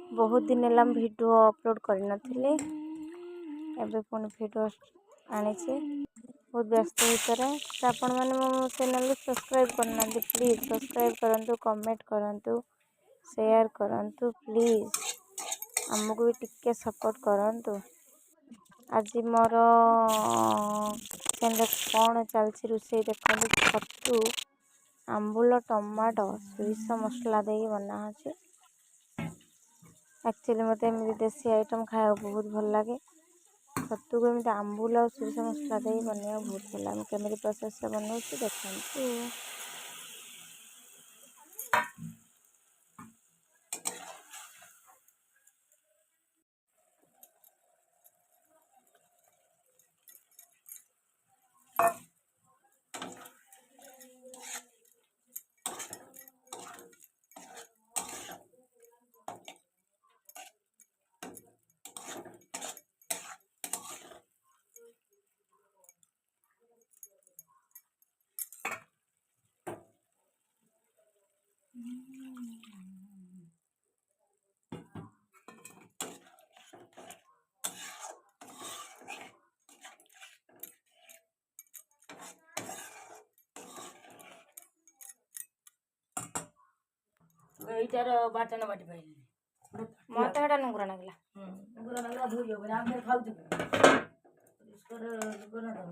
बहुत दिन है वीडियो अपलोड करनଥିଲି ଏବେ ପୁଣି ଭିडिଓ ଆଣିଛି बहुत व्यस्त ଭିତରେ ଆପଣ ମାନେ ମୋ चैनल सब्सक्राइब करना प्लीज सब्सक्राइब करंतु कमेंट करंतु शेयर करंतु प्लीज हमको भी टिके सपोर्ट करंतु आज मोर कौन चलछि रोषे देखंतु छतु आंबुल टमाटो सोरिष मसला दे बना है एक्चुअली मत देसी आइटम खाया बहुत भल लगे छतु को एमती आंबुल और सोरिष मसला दे बनवा बहुत भल लगे केमी प्रोसेस बनाऊँ देखते এইটার বাটানো বাটি পাইনি मत हेटा नुंगरा लगला নুগুরা লাগা ধুই হবে আমি খাউছি পরিষ্কার নুগুরা দাও